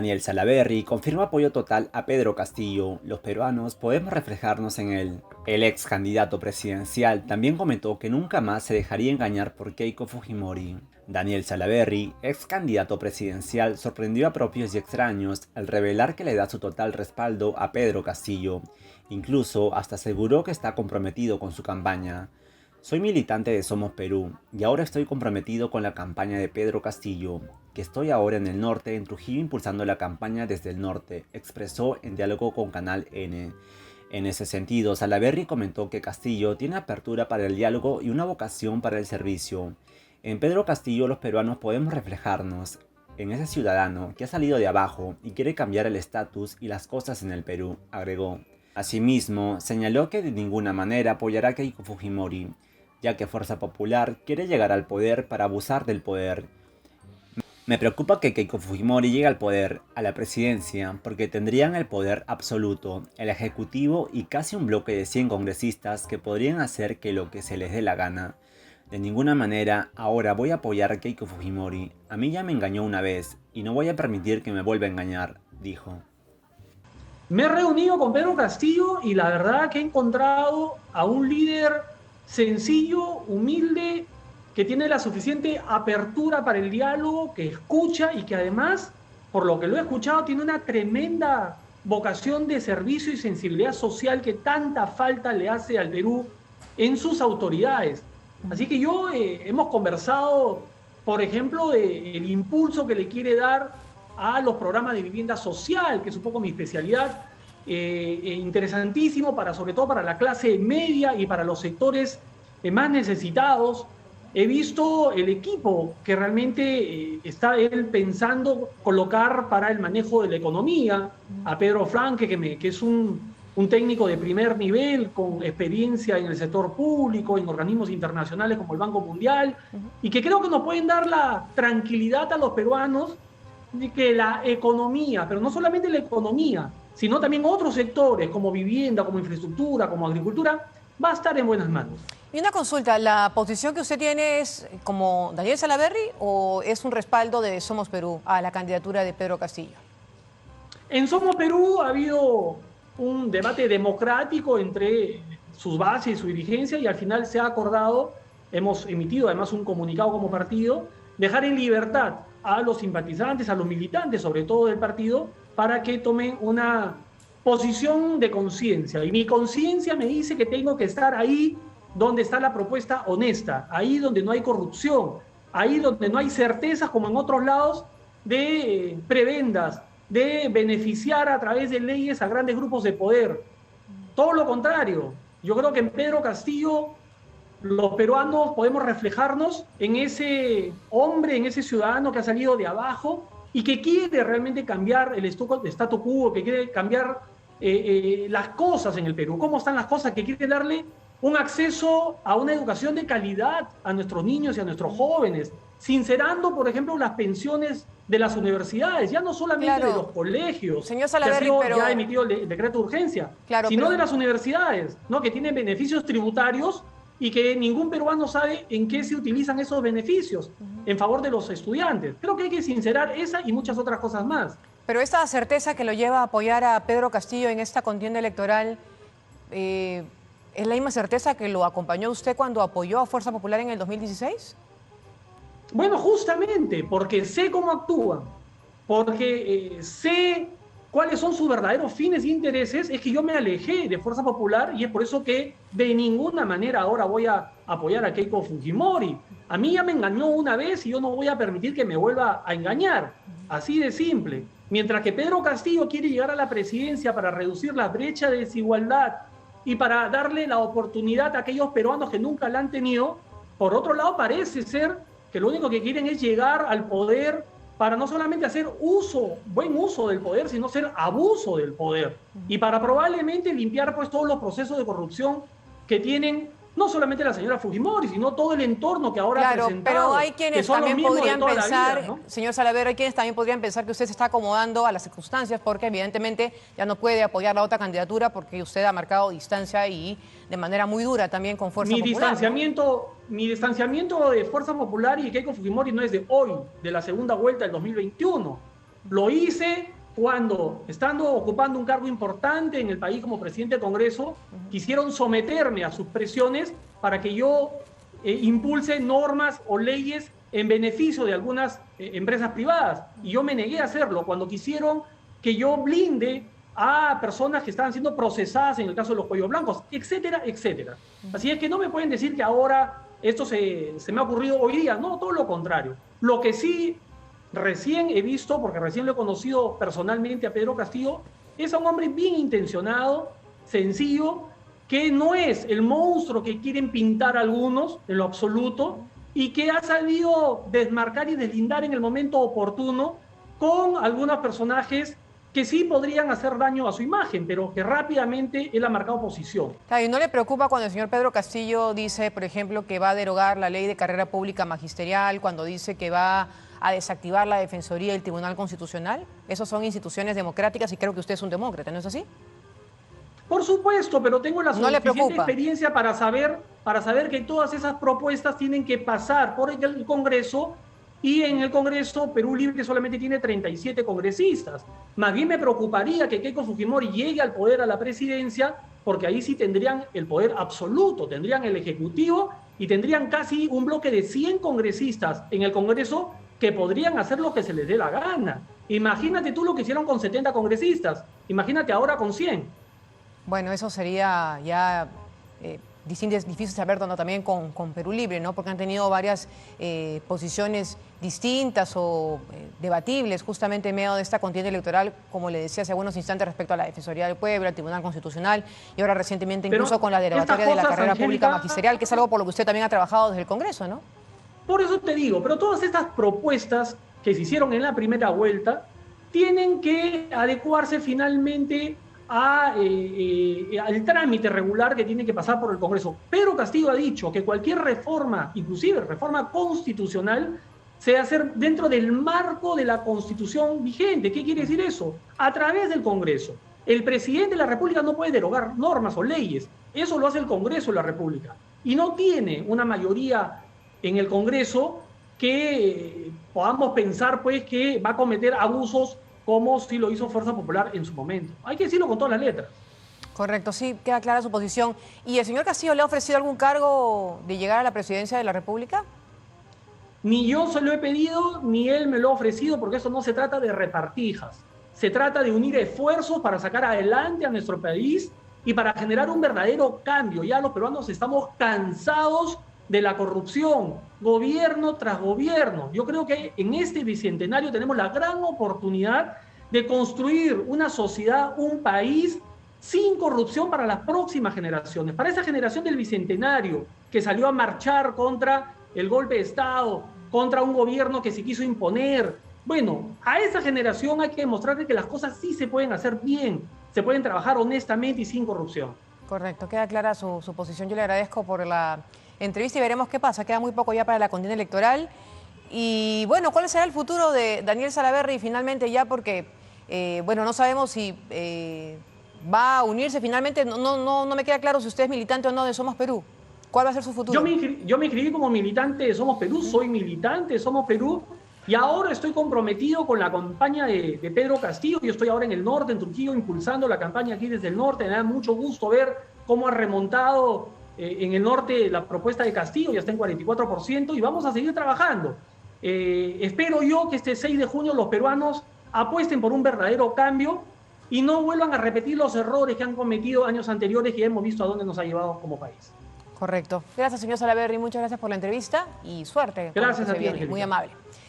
Daniel Salaverry confirma apoyo total a Pedro Castillo. Los peruanos podemos reflejarnos en él. El ex candidato presidencial también comentó que nunca más se dejaría engañar por Keiko Fujimori. Daniel Salaverry, ex candidato presidencial, sorprendió a propios y extraños al revelar que le da su total respaldo a Pedro Castillo. Incluso hasta aseguró que está comprometido con su campaña. Soy militante de Somos Perú y ahora estoy comprometido con la campaña de Pedro Castillo, que estoy ahora en el norte, en Trujillo, impulsando la campaña desde el norte, expresó en diálogo con Canal N. En ese sentido, Salaverry comentó que Castillo tiene apertura para el diálogo y una vocación para el servicio. En Pedro Castillo los peruanos podemos reflejarnos en ese ciudadano que ha salido de abajo y quiere cambiar el estatus y las cosas en el Perú, agregó. Asimismo, señaló que de ninguna manera apoyará a Keiko Fujimori, ya que Fuerza Popular quiere llegar al poder para abusar del poder. Me preocupa que Keiko Fujimori llegue al poder, a la presidencia, porque tendrían el poder absoluto, el ejecutivo y casi un bloque de 100 congresistas que podrían hacer que lo que se les dé la gana. De ninguna manera, ahora voy a apoyar a Keiko Fujimori. A mí ya me engañó una vez y no voy a permitir que me vuelva a engañar, dijo. Me he reunido con Pedro Castillo y la verdad que he encontrado a un líder sencillo, humilde, que tiene la suficiente apertura para el diálogo, que escucha y que además, por lo que lo he escuchado, tiene una tremenda vocación de servicio y sensibilidad social que tanta falta le hace al Perú en sus autoridades. Así que hemos conversado, por ejemplo, del impulso que le quiere dar a los programas de vivienda social, que es un poco mi especialidad, interesantísimo sobre todo para la clase media y para los sectores más necesitados. He visto el equipo que realmente está él pensando colocar para el manejo de la economía, a Pedro Franque, que es un técnico de primer nivel con experiencia en el sector público, en organismos internacionales como el Banco Mundial, y que creo que nos pueden dar la tranquilidad a los peruanos de que la economía, pero no solamente la economía, sino también otros sectores como vivienda, como infraestructura, como agricultura, va a estar en buenas manos. Y una consulta, ¿la posición que usted tiene es como Daniel Salaverry o es un respaldo de Somos Perú a la candidatura de Pedro Castillo? En Somos Perú ha habido un debate democrático entre sus bases y su dirigencia y al final se ha acordado, hemos emitido además un comunicado como partido, dejar en libertad a los simpatizantes, a los militantes sobre todo del partido, para que tomen una posición de conciencia. Y mi conciencia me dice que tengo que estar ahí donde está la propuesta honesta, ahí donde no hay corrupción, ahí donde no hay certezas como en otros lados de prebendas, de beneficiar a través de leyes a grandes grupos de poder. Todo lo contrario. Yo creo que en Pedro Castillo los peruanos podemos reflejarnos en ese hombre, en ese ciudadano que ha salido de abajo y que quiere realmente cambiar el statu quo, que quiere cambiar las cosas en el Perú. ¿Cómo están las cosas? Que quiere darle un acceso a una educación de calidad a nuestros niños y a nuestros jóvenes, sincerando, por ejemplo, las pensiones de las universidades, ya no solamente de los colegios, señor Salaverry, que ya ha emitido el decreto de urgencia, sino de las universidades, ¿no? Que tienen beneficios tributarios y que ningún peruano sabe en qué se utilizan esos beneficios en favor de los estudiantes. Creo que hay que sincerar esa y muchas otras cosas más. Pero esta certeza que lo lleva a apoyar a Pedro Castillo en esta contienda electoral, ¿es la misma certeza que lo acompañó usted cuando apoyó a Fuerza Popular en el 2016? Bueno, justamente porque sé cómo actúan, porque sé cuáles son sus verdaderos fines e intereses, es que yo me alejé de Fuerza Popular y es por eso que de ninguna manera ahora voy a apoyar a Keiko Fujimori. A mí ya me engañó una vez y yo no voy a permitir que me vuelva a engañar. Así de simple. Mientras que Pedro Castillo quiere llegar a la presidencia para reducir la brecha de desigualdad y para darle la oportunidad a aquellos peruanos que nunca la han tenido, por otro lado parece ser que lo único que quieren es llegar al poder para no solamente hacer buen uso del poder, sino hacer abuso del poder. Y para probablemente limpiar pues todos los procesos de corrupción que tienen no solamente la señora Fujimori, sino todo el entorno que ahora ha presentado. Pero hay quienes también podrían pensar, vida, ¿no? señor Salaverry, hay quienes también podrían pensar que usted se está acomodando a las circunstancias porque evidentemente ya no puede apoyar la otra candidatura porque usted ha marcado distancia y de manera muy dura también con Fuerza Popular. Mi distanciamiento de Fuerza Popular y Keiko Fujimori no es de hoy, de la segunda vuelta del 2021. Lo hice cuando, estando ocupando un cargo importante en el país como presidente del Congreso, quisieron someterme a sus presiones para que yo impulse normas o leyes en beneficio de algunas empresas privadas. Y yo me negué a hacerlo cuando quisieron que yo blinde a personas que estaban siendo procesadas en el caso de los cuellos blancos, etcétera, etcétera. Así es que no me pueden decir que ahora esto se me ha ocurrido hoy día. No, todo lo contrario. Lo que sí recién he visto, porque recién lo he conocido personalmente a Pedro Castillo, es a un hombre bien intencionado, sencillo, que no es el monstruo que quieren pintar algunos en lo absoluto y que ha sabido desmarcar y deslindar en el momento oportuno con algunos personajes que sí podrían hacer daño a su imagen, pero que rápidamente él ha marcado posición. Claro, ¿y no le preocupa cuando el señor Pedro Castillo dice, por ejemplo, que va a derogar la ley de carrera pública magisterial, cuando dice que va a desactivar la Defensoría y el Tribunal Constitucional? Esas son instituciones democráticas y creo que usted es un demócrata, ¿no es así? Por supuesto, pero tengo la suficiente experiencia para saber que todas esas propuestas tienen que pasar por el Congreso, y en el Congreso Perú Libre solamente tiene 37 congresistas. Más bien me preocuparía que Keiko Fujimori llegue al poder, a la presidencia, porque ahí sí tendrían el poder absoluto, tendrían el Ejecutivo y tendrían casi un bloque de 100 congresistas en el Congreso que podrían hacer lo que se les dé la gana. Imagínate tú lo que hicieron con 70 congresistas, imagínate ahora con 100. Bueno, eso sería ya difícil saber dónde también con Perú Libre, ¿no? Porque han tenido varias posiciones distintas o debatibles justamente en medio de esta contienda electoral, como le decía hace algunos instantes, respecto a la Defensoría del Pueblo, al Tribunal Constitucional y ahora recientemente incluso con la derogatoria de la carrera pública magisterial, que es algo por lo que usted también ha trabajado desde el Congreso, ¿no? Por eso te digo, pero todas estas propuestas que se hicieron en la primera vuelta tienen que adecuarse finalmente al trámite regular que tiene que pasar por el Congreso. Pedro Castillo ha dicho que cualquier reforma, inclusive reforma constitucional, se debe hacer dentro del marco de la Constitución vigente. ¿Qué quiere decir eso? A través del Congreso. El presidente de la República no puede derogar normas o leyes. Eso lo hace el Congreso de la República. Y no tiene una mayoría en el Congreso que podamos pensar pues que va a cometer abusos como si lo hizo Fuerza Popular en su momento. Hay que decirlo con todas las letras. Correcto, sí, queda clara su posición. ¿Y el señor Castillo le ha ofrecido algún cargo de llegar a la presidencia de la República? Ni yo se lo he pedido, ni él me lo ha ofrecido, porque eso no se trata de repartijas. Se trata de unir esfuerzos para sacar adelante a nuestro país y para generar un verdadero cambio. Ya los peruanos estamos cansados de la corrupción, gobierno tras gobierno. Yo creo que en este bicentenario tenemos la gran oportunidad de construir una sociedad, un país sin corrupción para las próximas generaciones, para esa generación del bicentenario que salió a marchar contra el golpe de Estado, contra un gobierno que se quiso imponer. Bueno, a esa generación hay que demostrarle que las cosas sí se pueden hacer bien, se pueden trabajar honestamente y sin corrupción. Correcto, queda clara su posición. Yo le agradezco por la entrevista y veremos qué pasa. Queda muy poco ya para la contienda electoral. Y bueno, ¿cuál será el futuro de Daniel Salaverry finalmente ya? Porque, bueno, no sabemos si va a unirse finalmente. No me queda claro si usted es militante o no de Somos Perú. ¿Cuál va a ser su futuro? Yo me inscribí como militante de Somos Perú, soy militante de Somos Perú y ahora estoy comprometido con la campaña de Pedro Castillo. Yo estoy ahora en el norte, en Trujillo, impulsando la campaña aquí desde el norte. Me da mucho gusto ver cómo ha remontado en el norte la propuesta de Castillo, ya está en 44% y vamos a seguir trabajando. Espero yo que este 6 de junio los peruanos apuesten por un verdadero cambio y no vuelvan a repetir los errores que han cometido años anteriores, que ya hemos visto a dónde nos ha llevado como país. Correcto. Gracias, señor Salaverry. Muchas gracias por la entrevista y suerte. Gracias a ti, muy amable.